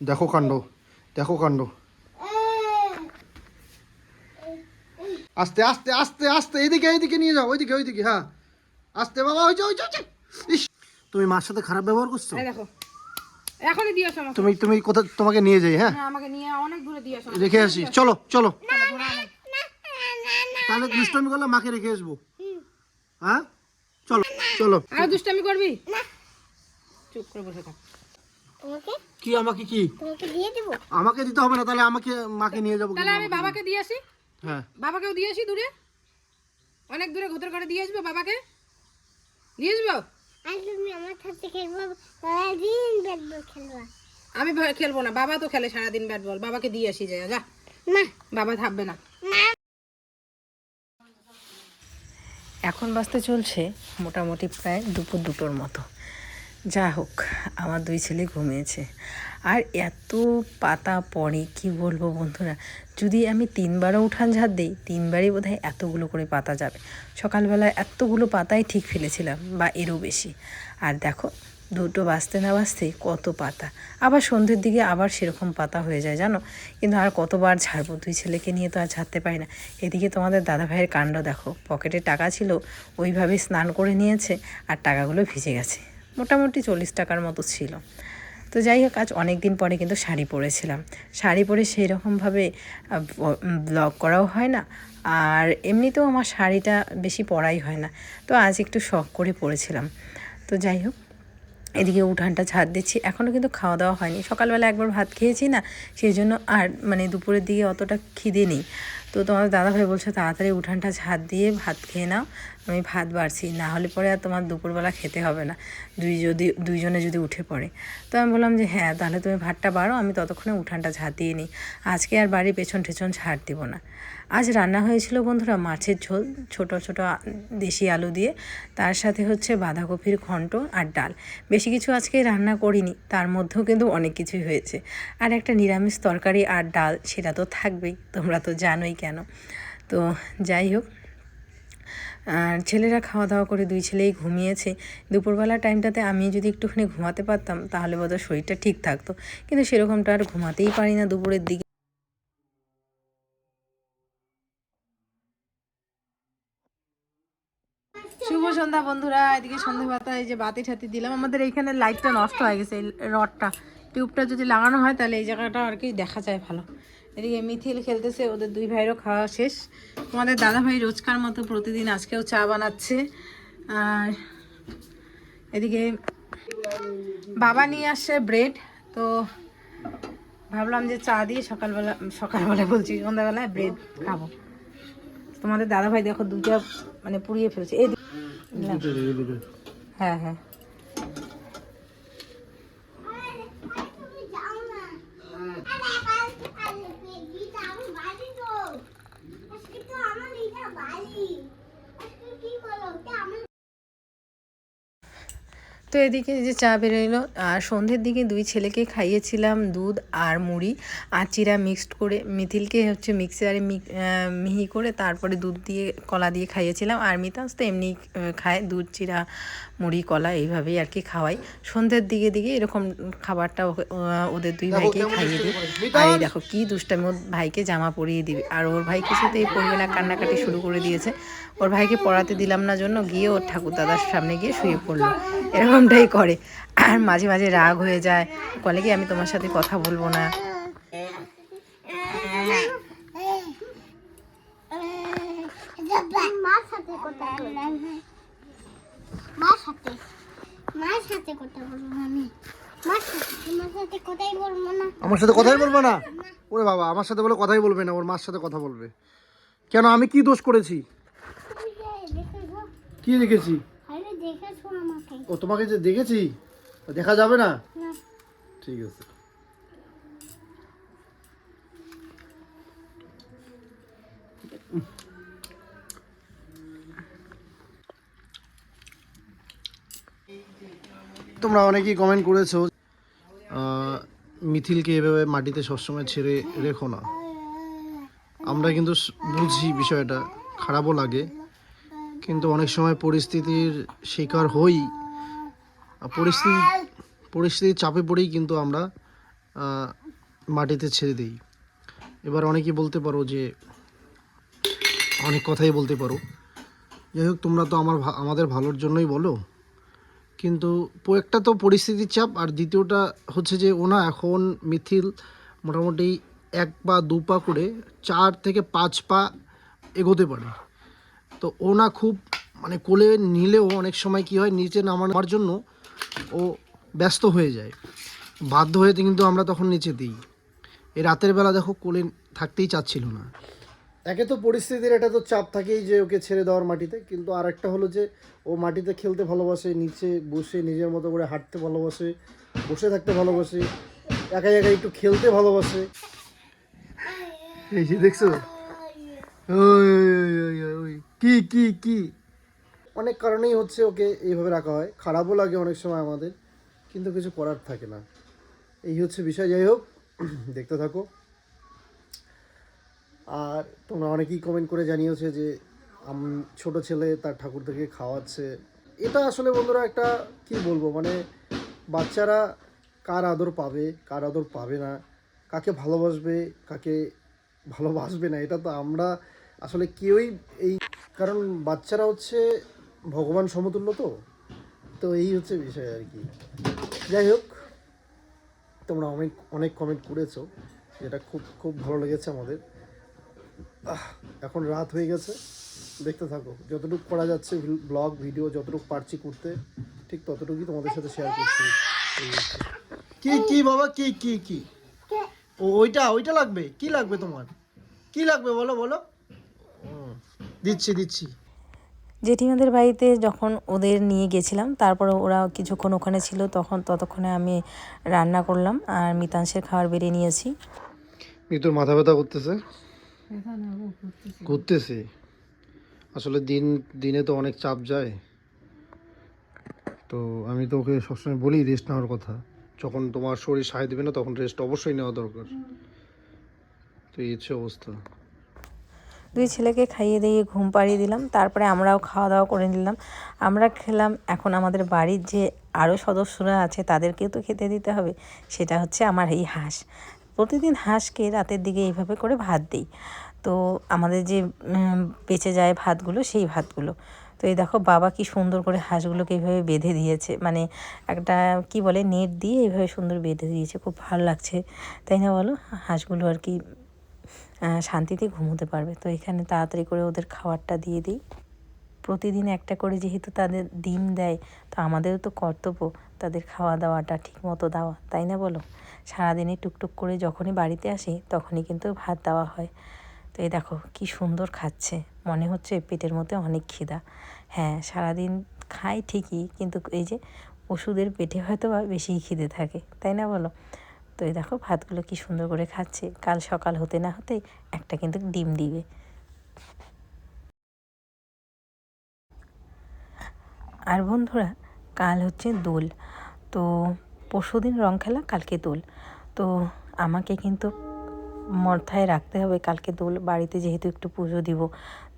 দেখো কাণ্ড, দেখো কাণ্ড। আস্তে আস্তে আস্তে আস্তে, এইদিকে এইদিকে নিয়ে যাও, ওইদিকে ওইদিকে, হ্যাঁ আস্তে বাবা, ওই যে ওই যে। ইস, তুমি মার সাথে খারাপ ব্যবহার করছো। দেখো এখনই দিয়ে আসো আমাকে। তুমি তুমি কোথা, তোমাকে নিয়ে যাই, হ্যাঁ আমাকে নিয়ে অনেক দূরে দিয়ে আসো, রেখে আসি। চলো চলো, তাহলে দুষ্টামি করলে মাকে রেখে আসবো। হ্যাঁ চলো চলো। আর দুষ্টামি করবি? চুপ করে বসে থাক। কি আমাকে কি তোমাকে দিয়ে দেব? আমাকে দিতে হবে না, তাহলে আমাকে মাকে নিয়ে যাবো। তাহলে আমি বাবাকে দিয়ে আসি। হ্যাঁ বাবাকেও দিয়ে আসি দূরে, অনেক দূরে ঘুরতে করে দিয়ে আসবো বাবাকে, দিয়ে আসবো। আর তুমি আমার সাথে খেলবো, সারাদিন ব্যাট বল খেলবো। আমি খেলবো না, বাবা তো খেলে সারাদিন ব্যাট বল, বাবাকে দিয়ে আসি। যা যা, না বাবা থাকবে না। এখন বাজতে চলছে মোটামুটি প্রায় দুপুর 2টোর মতো। যা হোক, আমার 2 ছেলে ঘুমিয়েছে। আর এত পাতা পড়ে কি বলবো বন্ধুরা, যদি আমি 3বারও উঠান ঝাড় দিই, 3বারই বোধহয় এতগুলো করে পাতা যাবে। সকালবেলায় এতগুলো পাতাই ঠিক ফেলেছিলাম, বা এরও বেশি। আর দেখো 2টো বাজতে না বাজতেই কত পাতা। আবার সন্ধ্যের দিকে আবার সেরকম পাতা হয়ে যায় জানো। কিন্তু আর কতবার ঝাড়বো, 2 ছেলেকে নিয়ে তো আর ঝাড়তে পারি না। এদিকে তোমাদের দাদাভাইয়ের কাণ্ড দেখো, পকেটে টাকা ছিল, ওইভাবে স্নান করে নিয়েছে, আর টাকাগুলো ভিজে গেছে। মোটামুটি 40 টাকার মতো ছিল। তো যাই হোক, আজ অনেক দিন পরে কিন্তু শাড়ি পরেছিলাম। শাড়ি পরে সেই রকমভাবে ব্লগ করাও হয় না, আর এমনিতেও আমার শাড়িটা বেশি পরাই হয় না। তো আজ একটু শখ করে পরেছিলাম। তো যাই হোক, এদিকে উঠানটা ঝাড় দিচ্ছি। এখনও কিন্তু খাওয়া দাওয়া হয়নি, সকালবেলা একবার ভাত খেয়েছি না, সেই জন্য আর মানে দুপুরের দিকে অতটা খিদে নেই। তো তোমার দাদাভাই বলছে তাড়াতাড়ি উঠানটা ঝাড় দিয়ে ভাত খেয়ে নাও, আমি ভাত বাড়ছি, না হলে পরে আর তোমার দুপুরবেলা খেতে হবে না, দুইজনে যদি উঠে পড়ে। তো আমি বললাম যে হ্যাঁ, তাহলে তুমি ভাতটা বাড়ো, আমি ততক্ষণে উঠানটা ঝাড় দিয়ে নিই। আজকে আর বাড়ির পেছন টেছন ঝাড় দিব না। আজ রান্না হয়েছিল বন্ধুরা মাছের ঝোল, ছোট ছোট দেশি আলু দিয়ে, তার সাথে হচ্ছে বাঁধাকপির ঘন্ট আর ডাল। বেশি কিছু আজকে রান্না করিনি, তার মধ্যেও কিন্তু অনেক কিছুই হয়েছে। আর একটা নিরামিষ তরকারি আর ডাল, সেটা তো থাকবেই, তোমরা তো জানোই কেন। তো যাই হোক, আর ছেলেরা খাওয়া দাওয়া করে 2 ছেলেই ঘুমিয়েছে। দুপুরবেলা টাইমটাতে আমি যদি একটুখানি ঘুমাতে পারতাম, তাহলে বোধহয় শরীরটা ঠিক থাকতো, কিন্তু সেরকমটা আর ঘুমাতেই পারি না দুপুরের দিকে। শুভ সন্ধ্যা বন্ধুরা, এদিকে সন্ধ্যা বাতা, এই যে বাতি ঠাতি দিলাম। আমাদের এইখানে লাইটটা নষ্ট হয়ে গেছে, এই রডটা, টিউবটা যদি লাগানো হয় তাহলে এই জায়গাটা আর কি দেখা যায় ভালো। এদিকে মিথিল খেলতেছে, ওদের 2 ভাইয়েরও খাওয়া শেষ। তোমাদের দাদা ভাই রোজকার মতো প্রতিদিন আজকেও চা বানাচ্ছে। আর এদিকে বাবা নিয়ে আসছে ব্রেড, তো ভাবলাম যে চা দিয়ে সকালবেলা বলছি, সন্ধ্যাবেলায় ব্রেড খাবো। তোমাদের দাদা ভাই দেখো 2টা মানে পুড়িয়ে ফেলছে। এই হ্যাঁ হ্যাঁ, তো এদিকে যে চা বেরোলো। আর সন্ধ্যের দিকে 2 ছেলেকে খাইয়েছিলাম দুধ আর মুড়ি আর চিরা মিক্সড করে। মিথিলকে হচ্ছে মিক্সারে মিহি করে তারপরে দুধ দিয়ে কলা দিয়ে খাইয়েছিলাম। আর মিতাস তো এমনি খায়, দুধ চিরা মুড়ি কলা এইভাবেই আর কি খাওয়াই। সন্ধ্যের দিকে এরকম খাবারটা ওদের 2 ভাইকে খাইয়ে দিই। আর এই দেখো কি দুষ্টামি, ওর ভাইকে জামা পরিয়ে দিবে, আর ওর ভাই কিছুতেই পরবে না, কান্নাকাটি শুরু করে দিয়েছে। ওর ভাইকে পড়াতে দিলাম না জন্য গিয়ে ওর ঠাকুর দাদার সামনে গিয়ে শুয়ে পড়লো, এরকমটাই করে। আর মাঝে মাঝে রাগ হয়ে যায়, বলে কি আমি তোমার সাথে কথা বলবো না। আমার সাথে কথাই বলবো না? ওরে বাবা, আমার সাথে বলে কথাই বলবে না, ওর মার সাথে কথা বলবে কেন? আমি কি দোষ করেছি? কি দেখেছি? ও তোমাকে যে দেখেছি, দেখা যাবে না? ঠিক আছে। তোমরা অনেকেই কমেন্ট করেছো মিথিলকে এভাবে মাটিতে সবসময় ছেড়ে রেখো না। আমরা কিন্তু বুঝি বিষয়টা, খারাপও লাগে, কিন্তু অনেক সময় পরিস্থিতির শিকার হই। পরিস্থিতির চাপে পড়েই কিন্তু আমরা মাটিতে ছেড়ে দিই। এবার অনেকেই বলতে পারো যে অনেক কথাই বলতে পারো, যাই হোক তোমরা তো আমাদের ভালোর জন্যই বলো, কিন্তু একটা তো পরিস্থিতির চাপ, আর দ্বিতীয়টা হচ্ছে যে ওনা এখন মিথিল মোটামুটি 1 পা 2 পা করে 4 থেকে 5 পা এগোতে পারে। তো ওনা খুব মানে কোলে নিলেও অনেক সময় কী হয়, নিচে নামানোর জন্য ও ব্যস্ত হয়ে যায়, বাধ্য হয়ে কিন্তু আমরা তখন নিচে দিই। এই রাতের বেলা দেখো কোলে থাকতেই চাচ্ছিল না। একে তো পরিস্থিতির এটা তো চাপ থাকেই যে ওকে ছেড়ে দেওয়ার মাটিতে, কিন্তু আর একটা হলো যে ও মাটিতে খেলতে ভালোবাসে, নিচে বসে নিজের মতো করে হাঁটতে ভালোবাসে, বসে থাকতে ভালোবাসে, একা একা একটু খেলতে ভালোবাসে। এই যে দেখছো, ওই ওই ওই ওই কি কি কি অনেক কারণেই হচ্ছে ওকে এইভাবে রাখা হয়। খারাপও লাগে অনেক সময় আমাদের, কিন্তু কিছু করার থাকে না। এই হচ্ছে বিষয়। যাই হোক, দেখতে থাকো। আর তোমরা অনেকেই কমেন্ট করে জানিয়েছে যে ছোট ছেলে তার ঠাকুরদাকে খাওয়াচ্ছে। এটা আসলে বন্ধুরা একটা কি বলবো, মানে বাচ্চারা কার আদর পাবে কার আদর পাবে না, কাকে ভালোবাসবে কাকে ভালোবাসবে না, এটা তো আমরা আসলে কেউই কারণ বাচ্চারা হচ্ছে ভগবান সমতুল্য। তো এই হচ্ছে বিষয় আর কি। যাই হোক, তোমরা অনেক অনেক কমেন্ট করেছো, যেটা খুব খুব ভালো লেগেছে আমাদের। এখন রাত হয়ে গেছে, দেখতে থাকো। যতটুকু করা যাচ্ছে ব্লগ ভিডিও যতটুকু পারছি করতে, ঠিক ততটুকুই তোমাদের সাথে শেয়ার করছি। কি কি বাবা, কি কি কি ওইটা ওইটা লাগবে? কি লাগবে তোমার? কি লাগবে বলো বলো। দিচ্ছি দিচ্ছি। জেঠিমাদের বাড়িতে যখন ওদের নিয়ে গেছিলাম, তারপরে ওরা কিছুক্ষণ ওখানে ছিল, ততক্ষণে আমি রান্না করলাম আর মিতাংশের খাবার বেরিয়ে নিয়েছি। মিতুর মাথা ব্যথা করতেছে, ঘুরতেছে। আসলে দিনে তো অনেক চাপ যায়, তো আমি তো ওকে সবসময় বলি রেস্ট নেওয়ার কথা। যখন তোমার শরীর সায় দেবে না তখন রেস্ট অবশ্যই নেওয়া দরকার। তো এই হচ্ছে অবস্থা। দুই ছেলেকে খাইয়ে দিয়ে ঘুম পাড়িয়ে দিলাম, তারপরে আমরাও খাওয়া দাওয়া করে নিলাম। আমরা খেলাম। এখন আমাদের বাড়ির যে আরও সদস্যরা আছে তাদেরকেও তো খেতে দিতে হবে। সেটা হচ্ছে আমার এই হাঁস। প্রতিদিন হাঁসকে রাতের দিকে এইভাবে করে ভাত দিই। তো আমাদের যে বেঁচে যায় ভাতগুলো, সেই ভাতগুলো। তো এই দেখো বাবা কি সুন্দর করে হাঁসগুলোকে এইভাবে বেঁধে দিয়েছে, মানে একটা কি বলে নেট দিয়ে এইভাবে সুন্দর বেঁধে দিয়েছে। খুব ভালো লাগছে, তাই না বলো? হাঁসগুলো আর কি শান্তিতে ঘুমোতে পারবে। তো এখানে তাড়াতাড়ি করে ওদের খাবারটা দিয়ে দিই। প্রতিদিন একটা করে যেহেতু তাদের ডিম দেয়, তো আমাদেরও তো কর্তব্য তাদের খাওয়া দাওয়াটা ঠিক মতো দেওয়া, তাই না বলো? সারাদিনে টুকটুক করে যখনই বাড়িতে আসি তখনই কিন্তু ভাত দেওয়া হয়। তো এই দেখো কি সুন্দর খাচ্ছে, মনে হচ্ছে পেটের মধ্যে অনেক খিদা। হ্যাঁ, সারাদিন খাই ঠিকই, কিন্তু এই যে ওষুধের পেটে হয়তো বা বেশিই খিদে থাকে, তাই না বলো? তো এই দেখো ভাতগুলো কি সুন্দর করে খাচ্ছে। কাল সকাল হতে না হতেই একটা কিন্তু ডিম দিবে। আর বন্ধুরা, কাল হচ্ছে দোল। তো পরশুদিন রং খেলা, কালকে দোল। তো আমাকে কিন্তু মাথায় রাখতে হবে কালকে দোল, বাড়িতে যেহেতু একটু পুজো দিব,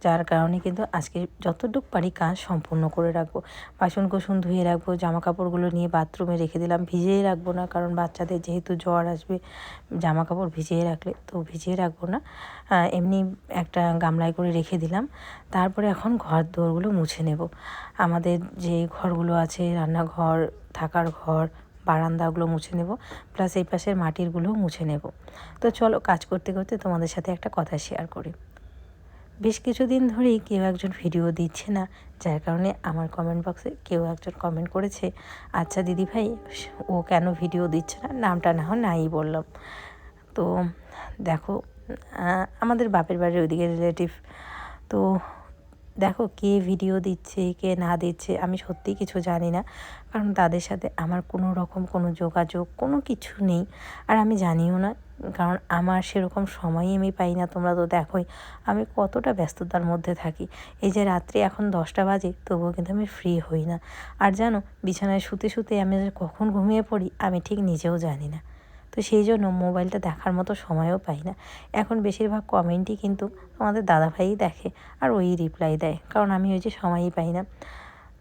যার কারণে কিন্তু আজকে যতটুকু পারি কাজ সম্পূর্ণ করে রাখবো। বাসন কোসন ধুয়ে রাখবো, জামা কাপড়গুলো নিয়ে বাথরুমে রেখে দিলাম। ভিজিয়ে রাখবো না, কারণ বাচ্চাদের যেহেতু জ্বর আসবে, জামা কাপড় ভিজিয়ে রাখলে তো ভিজিয়ে রাখবো না, এমনি একটা গামলায় করে রেখে দিলাম। তারপরে এখন ঘর দোরগুলো মুছে নেব। আমাদের যে ঘরগুলো আছে, রান্নাঘর, থাকার ঘর, বারান্দাগুলো মুছে নেব, প্লাস এই পাশের মাটিরগুলোও মুছে নেব। তো চলো কাজ করতে করতে তোমাদের সাথে একটা কথা শেয়ার করি। বেশ কিছুদিন ধরেই কেউ একজন ভিডিও দিচ্ছে না, যার কারণে আমার কমেন্ট বক্সে কেউ একজন কমেন্ট করেছে, আচ্ছা দিদিভাই ও কেন ভিডিও দিচ্ছে না, নামটা না হয় নাই বললাম। তো দেখো, আমাদের বাপের বাড়ির ওইদিকে রিলেটিভ। তো দেখো কে ভিডিও দিচ্ছে কে না দিচ্ছে আমি সত্যিই কিছু জানি না, কারণ তাদের সাথে আমার কোনো রকম কোনো যোগাযোগ কোনো কিছু নেই, আর আমি জানিও না, কারণ আমার সেরকম সময়ই আমি পাই না। তোমরা তো দেখোই আমি কতটা ব্যস্ততার মধ্যে থাকি। এই যে রাত্রি এখন 10টা বাজে, তবুও কিন্তু আমি ফ্রি হই না। আর জানো, বিছানায় শুতে শুতে আমি যে কখন ঘুমিয়ে পড়ি আমি ঠিক নিজেও জানি না। তো সেই জন্য মোবাইলটা দেখার মতো সময়ও পাই না। এখন বেশিরভাগ কমেন্টই কিন্তু আমাদের দাদাভাই দেখে, আর ওই রিপ্লাই দেয়, কারণ আমি ওই যে সময়ই পাই না।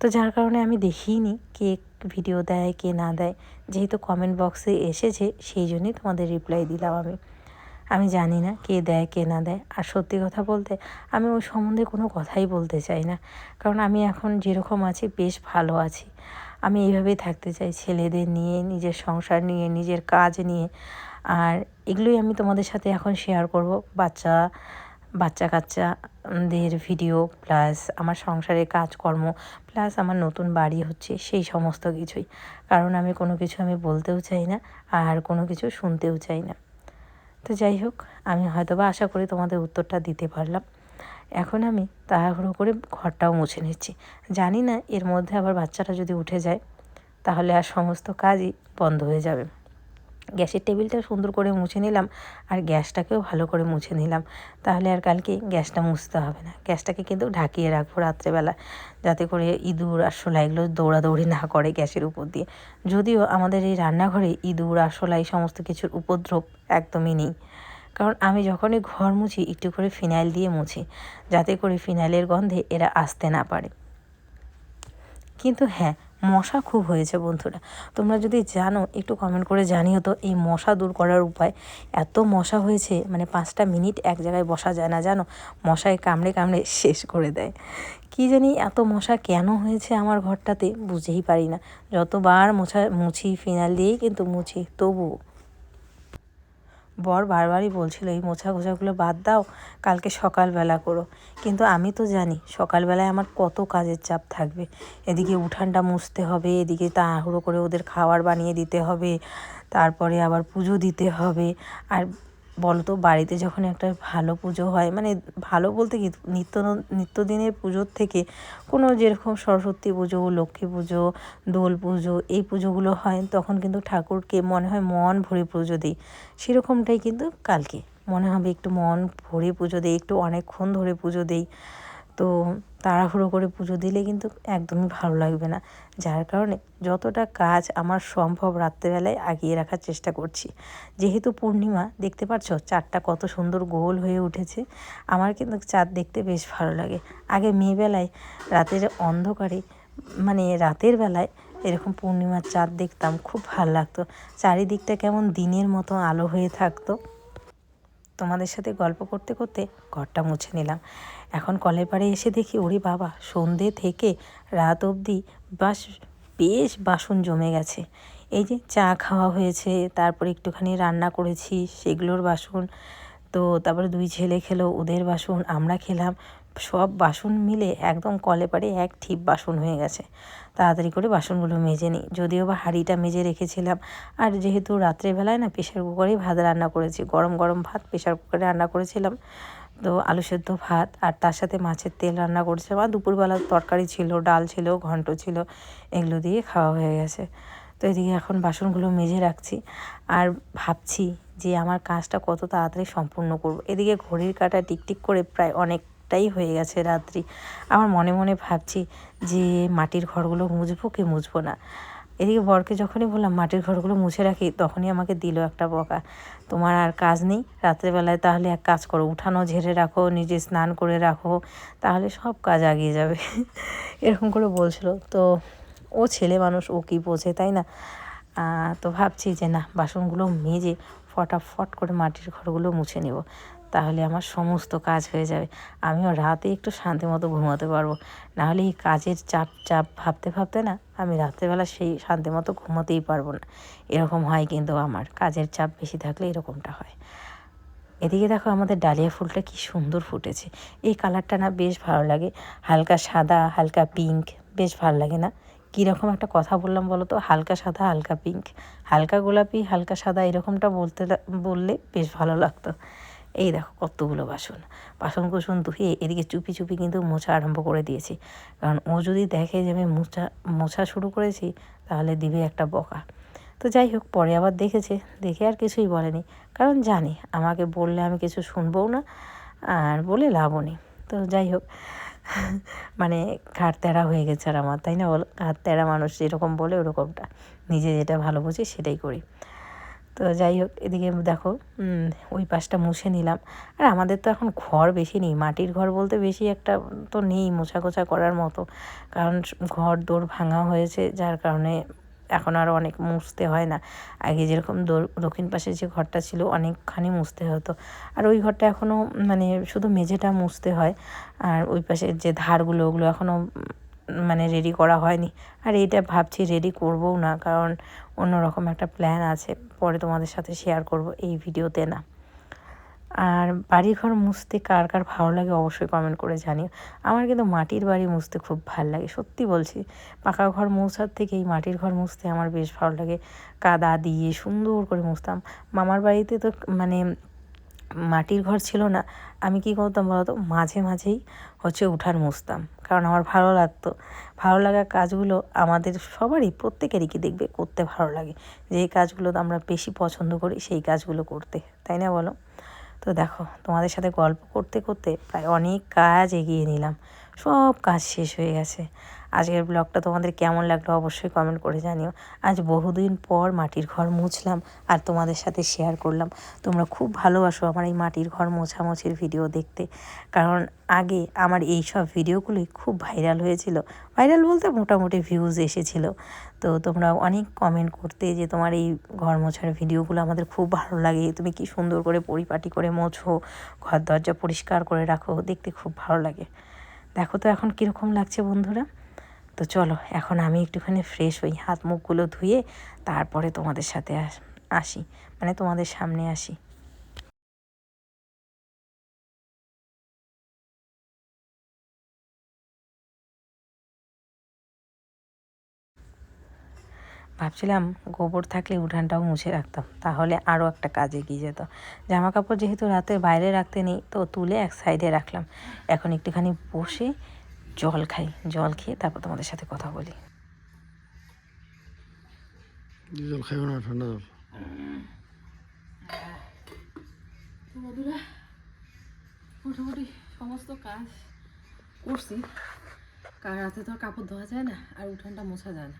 তো যার কারণে আমি দেখিই নি কে ভিডিও দেয় কে না দেয়, যেহেতু কমেন্ট বক্সে এসেছে সেই জন্যই তোমাদের রিপ্লাই দিলাম আমি জানি না কে দেয় কে না দেয়। আর সত্যি কথা বলতে আমি ওই সম্বন্ধে কোনো কথাই বলতে চাই না, কারণ আমি এখন যেরকম আছি বেশ ভালো আছি। আমি এইভাবেই থাকতে চাই, ছেলেদের নিয়ে, নিজের সংসার নিয়ে, নিজের কাজ নিয়ে। আর এগুলোই আমি তোমাদের সাথে এখন শেয়ার করব, বাচ্চা কাচ্চাদের ভিডিও, প্লাস আমার সংসারের কাজকর্ম, প্লাস আমার নতুন বাড়ি হচ্ছে, সেই সমস্ত কিছুই। কারণ আমি কোনো কিছু আমি বলতেও চাই না, আর কোনো কিছু শুনতেও চাই না। তো যাই হোক, আমি হয়তোবা আশা করি তোমাদের উত্তরটা দিতে পারলাম। এখন আমি তাড়াহুড়ো করে ঘরটাও মুছে নিচ্ছি। জানি না এর মধ্যে আবার বাচ্চাটা যদি উঠে যায় তাহলে আর সমস্ত কাজই বন্ধ হয়ে যাবে। গ্যাসের টেবিলটা সুন্দর করে মুছে নিলাম, আর গ্যাসটাকেও ভালো করে মুছে নিলাম, তাহলে আর কালকে গ্যাসটা মুছতে হবে না। গ্যাসটাকে কিন্তু ঢাকিয়ে রাখবো রাত্রেবেলা, যাতে করে ইঁদুর আরশোলা এগুলো দৌড়াদৌড়ি না করে গ্যাসের উপর দিয়ে। যদিও আমাদের এই রান্নাঘরে ইঁদুর আরশোলা এই সমস্ত কিছুর উপদ্রব একদমই নেই, কারণ আমি যখনই ঘর মুছি একটু করে ফিনাইল দিয়ে মুছি, যাতে করে ফিনাইলের গন্ধে এরা আসতে না পারে। কিন্তু হ্যাঁ, মশা খুব হয়েছে বন্ধুরা। তোমরা যদি জানো একটু কমেন্ট করে জানিও তো এই মশা দূর করার উপায়। এত মশা হয়েছে, মানে 5টা মিনিট এক জায়গায় বসা যায় না জানো, মশায় কামড়ে কামড়ে শেষ করে দেয়। কী জানি এত মশা কেন হয়েছে আমার ঘরটাতে, বুঝেই পারি না। যতবার মুছি ফিনাইল দিয়েই কিন্তু মুছি, তবুও বর বারবারই বলছিল এই মোছা ঘোছাগুলো বাদ দাও, কালকে সকালবেলা করো। কিন্তু আমি তো জানি সকালবেলায় আমার কত কাজের চাপ থাকবে। এদিকে উঠানটা মুছতে হবে, এদিকে তাড়াহুড়ো করে ওদের খাবার বানিয়ে দিতে হবে, তারপরে আবার পুজো দিতে হবে। আর বলো তো, বাড়িতে যখন একটা ভালো পুজো হয়, মানে ভালো বলতে কি, নিত্যদিনের পুজোর থেকে কোনো যেরকম সরস্বতী পুজো, লক্ষ্মী পুজো, দোল পুজো, এই পুজোগুলো হয়, তখন কিন্তু ঠাকুরকে মনে হয় মন ভরে পুজো দিই। সেরকমটাই কিন্তু কালকে মনে হবে একটু মন ভরে পুজো দিই, একটু অনেকক্ষণ ধরে পুজো দিই। তো তাড়াহুড়ো করে পুজো দিলে কিন্তু একদমই ভালো লাগবে না, যার কারণে যতটা কাজ আমার সম্ভব রাত্রেবেলায় আগিয়ে রাখার চেষ্টা করছি। যেহেতু পূর্ণিমা, দেখতে পাচ্ছ চাঁদটা কত সুন্দর গোল হয়ে উঠেছে। আমার কিন্তু চাঁদ দেখতে বেশ ভালো লাগে। আগে মেয়েবেলায় রাতের অন্ধকারে, মানে রাতের বেলায় এরকম পূর্ণিমার চাঁদ দেখতাম, খুব ভালো লাগতো। চারিদিকটা কেমন দিনের মতো আলো হয়ে থাকতো। তোমাদের সাথে গল্প করতে করতে ঘরটা মুছে নিলাম। এখন কলের পাড়ে এসে দেখি, ওরে বাবা, সন্ধে থেকে রাত অবধি বেশ বাসন জমে গেছে। এই যে চা খাওয়া হয়েছে, তারপরে একটুখানি রান্না করেছি সেগুলোর বাসন, তো তারপরে 2 ছেলে খেলো, ওদের বাসন, আমরা খেলাম, সব বাসন মিলে একদম কলে পাড়ে এক ঠিপ বাসন হয়ে গেছে। তাড়াতাড়ি করে বাসনগুলো মেজে নিই, যদিও বা হাঁড়িটা মেজে রেখেছিলাম। আর যেহেতু রাত্রেবেলায় না প্রেশার কুকারেই ভাত রান্না করেছি, গরম গরম ভাত প্রেশার কুকারে রান্না করেছিলাম, তো আলু সেদ্ধ ভাত, আর তার সাথে মাছের তেল রান্না করেছিলাম, আর দুপুরবেলার তরকারি ছিল, ডাল ছিল, ঘন্ট ছিল, এগুলো দিয়ে খাওয়া হয়ে গেছে। তো এদিকে এখন বাসনগুলো মেজে রাখছি, আর ভাবছি যে আমার কাজটা কত তাড়াতাড়ি সম্পূর্ণ করব। এদিকে ঘড়ির কাঁটা টিকটিক করে প্রায় অনেকটাই হয়ে গেছে রাত্রি। আমার মনে মনে ভাবছি যে মাটির ঘরগুলো মুছবো কি মুছবো না। এদিকে বরকে যখনই বললাম মাটির ঘরগুলো মুছে রাখি, তখনই আমাকে দিল একটা বকা, তোমার আর কাজ নেই রাত্রেবেলায়, তাহলে এক কাজ করো, উঠানো ঝেড়ে রাখো, নিজে স্নান করে রাখো, তাহলে সব কাজ এগিয়ে যাবে। এরকম করে বলছিল। তো ও ছেলে মানুষ, ও কি বোঝে, তাই না? তো ভাবছি যে না, বাসনগুলো মেজে ফটাফট করে মাটির ঘরগুলো মুছে নেব, তাহলে আমার সমস্ত কাজ হয়ে যাবে। আমিও রাতে একটু শান্তি মতো ঘুমাতে পারবো। নাহলে এই কাজের চাপ ভাবতে ভাবতে না, আমি রাত্রেবেলা সেই শান্তি মতো ঘুমোতেই পারবো না। এরকম হয় কিন্তু, আমার কাজের চাপ বেশি থাকলে এরকমটা হয়। এদিকে দেখো আমাদের ডালিয়া ফুলটা কি সুন্দর ফুটেছে। এই কালারটা না বেশ ভালো লাগে, হালকা সাদা হালকা পিঙ্ক, বেশ ভালো লাগে না? কীরকম একটা কথা বললাম বলো তো, হালকা সাদা হালকা পিঙ্ক, হালকা গোলাপি হালকা সাদা, এরকমটা বললে বেশ ভালো লাগতো। এই দেখো কতগুলো বাসন কুসন ধুয়ে এদিকে চুপি চুপি কিন্তু মোছা আরম্ভ করে দিয়েছি, কারণ ও যদি দেখে যে আমি মোছা শুরু করেছি তাহলে দিবে একটা বকা। তো যাই হোক, পরে আবার দেখে আর কিছুই বলেনি, কারণ জানি আমাকে বললে আমি কিছু শুনবও না, আর বলে লাভও নেই। তো যাই হোক, মানে ঘাট তেরা হয়ে গেছে আর আমার, তাই না বলো? ঘাট তেরা মানুষ যেরকম বলে ওরকমটা, নিজে যেটা ভালো বুঝি সেটাই করি। তো যাই হোক, এদিকে দেখো ওই পাশটা মুছে নিলাম। আর আমাদের তো এখন ঘর বেশি নেই, মাটির ঘর বলতে বেশি একটা তো নেই মোছা কোছা করার মতো, কারণ ঘর দোর ভাঙা হয়েছে, যার কারণে এখন আর অনেক মুছতে হয় না। আগে যেরকম দক্ষিণ পাশে যে ঘরটা ছিল অনেকখানি মুছতে হতো, আর ওই ঘরটা এখনও মানে শুধু মেঝেটা মুছতে হয়, আর ওই পাশের যে ধারগুলো ওগুলো এখনও মানে রেডি করা হয়নি। আর এইটা ভাবছি রেডি করবও না, কারণ অন্যরকম একটা প্ল্যান আছে, পরে তোমাদের সাথে শেয়ার করব, এই ভিডিওতে না। আর বাড়িঘর মুছতে কার কার ভালো লাগে অবশ্যই কমেন্ট করে জানিও। আমার কিন্তু মাটির বাড়ি মুছতে খুব ভালো লাগে, সত্যি বলছি। পাকা ঘর মোছার থেকে এই মাটির ঘর মুছতে আমার বেশ ভালো লাগে। কাদা দিয়ে সুন্দর করে মুছতাম। মামার বাড়িতে তো মানে মাটির ঘর ছিল না, আমি কী করতাম বলতো, মাঝে মাঝেই উঠান মুছতাম, কারণ আমার ভালো লাগতো। ভালো লাগা কাজগুলো আমাদের সবারই, প্রত্যেকেরই কি দেখবে করতে ভালো লাগে, যেই কাজগুলো আমরা বেশি পছন্দ করি সেই কাজগুলো করতে, তাই না বলো? তো দেখো, তোমাদের সাথে গল্প করতে করতে প্রায় অনেক কাজ এগিয়ে নিলাম, সব কাজ শেষ হয়ে গেছে। আজকের ব্লগটা তোমাদের কেমন লাগলো অবশ্যই কমেন্ট করে জানিও। আজ বহুদিন পর মাটির ঘর মুছলাম আর তোমাদের সাথে শেয়ার করলাম। তোমরা খুব ভালোবাসো আমার এই মাটির ঘর মোছামুছির ভিডিও দেখতে, কারণ আগে আমার এই সব ভিডিওগুলোই খুব ভাইরাল হয়েছিল। ভাইরাল বলতে মোটামুটি ভিউজ এসেছিল। তো তোমরা অনেক কমেন্ট করতে যে তোমার এই ঘর মোছার ভিডিওগুলো আমাদের খুব ভালো লাগে, তুমি কি সুন্দর করে পরিপাটি করে মোছো, ঘর দরজা পরিষ্কার করে রাখো, দেখতে খুব ভালো লাগে। দেখো তো এখন কীরকম লাগছে বন্ধুরা। তো চলো এখন আমি একটুখানি ফ্রেশ হই, হাত মুখগুলো ধুয়ে তারপরে তোমাদের সাথে আসি, মানে তোমাদের সামনে আসি। ভাবছিলাম গোবর থাকলে উঠানটাও মুছে রাখতাম, তাহলে আরও একটা কাজ এগিয়ে যেত। জামা কাপড় যেহেতু রাতে বাইরে রাখতে নেই, তো তুলে এক সাইডে রাখলাম। এখন একটুখানি বসে জল খাই, জল খেয়ে তারপর তোমাদের সাথে কথা বলি। জল খাইবে না, ঠান্ডা জল। তো বন্ধুরা, মোটামুটি সমস্ত কাজ করছি, কার রাতে তো আর কাপড় ধোয়া যায় না, আর উঠানটা মোছা যায় না।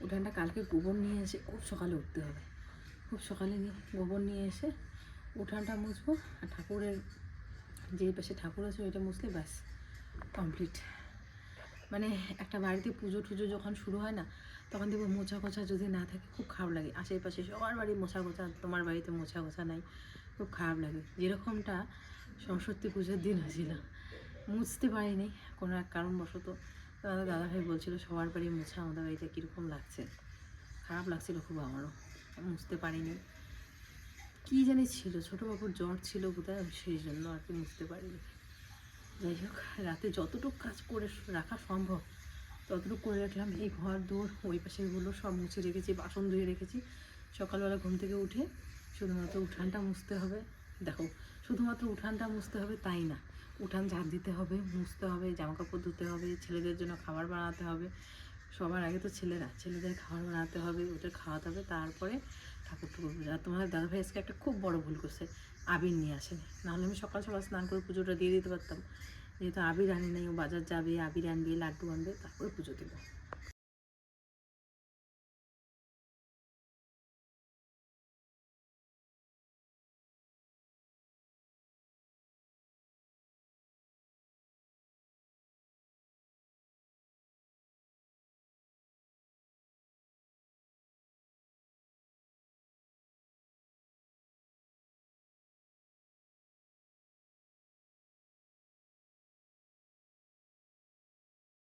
উঠানটা কালকে গোবর নিয়ে এসে খুব সকালে উঠতে হবে, খুব সকালে গোবর নিয়ে এসে উঠানটা মুছবো, আর ঠাকুরের যে পাশে ঠাকুর আছে ওইটা মুছলে ব্যাস কমপ্লিট। মানে একটা বাড়িতে পুজো টুজো যখন শুরু হয় না, তখন দেখবো মোছা গোছা যদি না থাকে খুব খারাপ লাগে। আশেপাশে সবার বাড়ি মোছা গোছা, তোমার বাড়িতে মোছা গোছা নাই, খুব খারাপ লাগে। যেরকমটা সরস্বতী পুজোর দিন হয়েছিল, মুছতে পারিনি কোনো এক কারণবশত। দাদা দাদাভাই বলছিল সবার বাড়ি মোছা, আমাদের বাড়িতে কীরকম লাগছে, খারাপ লাগছিল খুব আমারও, মুছতে পারিনি। কী জানি ছিল, ছোটো বাবুর জ্বর ছিল বোধহয়, সেই জন্য আর কি মুছতে পারিনি। যাই হোক, রাতে যতটুকু কাজ করে রাখা সম্ভব ততটুকু করে রাখলাম। এই ঘর দৌড় ওই পাশেরগুলো সব মুছে রেখেছি, বাসন ধুয়ে রেখেছি। সকালবেলা ঘুম থেকে উঠে শুধুমাত্র উঠানটা মুছতে হবে। দেখো, শুধুমাত্র উঠানটা মুছতে হবে তাই না, উঠান ঝাড় দিতে হবে, মুছতে হবে, জামাকাপড় ধুতে হবে, ছেলেদের জন্য খাবার বানাতে হবে। সবার আগে তো ছেলেদের খাবার বানাতে হবে, ওদের খাওয়াতে হবে, তারপরে ঠাকুর ঠাকুর পুজো। আর তোমার দাদাভাই আজকে একটা খুব বড় ভুল করছে, আবির নিয়ে আসেনি, নাহলে আমি সকাল সকাল স্নান করে পুজোটা দিয়ে দিতে পারতাম। যেহেতু আবির আনি নাই, ও বাজার যাবে, আবির আনবে, লাড্ডু আনবে, তারপরে পুজো দেবো।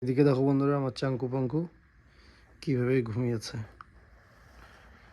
এদিকে দেখো বন্ধুরা, আমার চাঙ্কু পাঙ্কু কীভাবে ঘুমিয়েছে।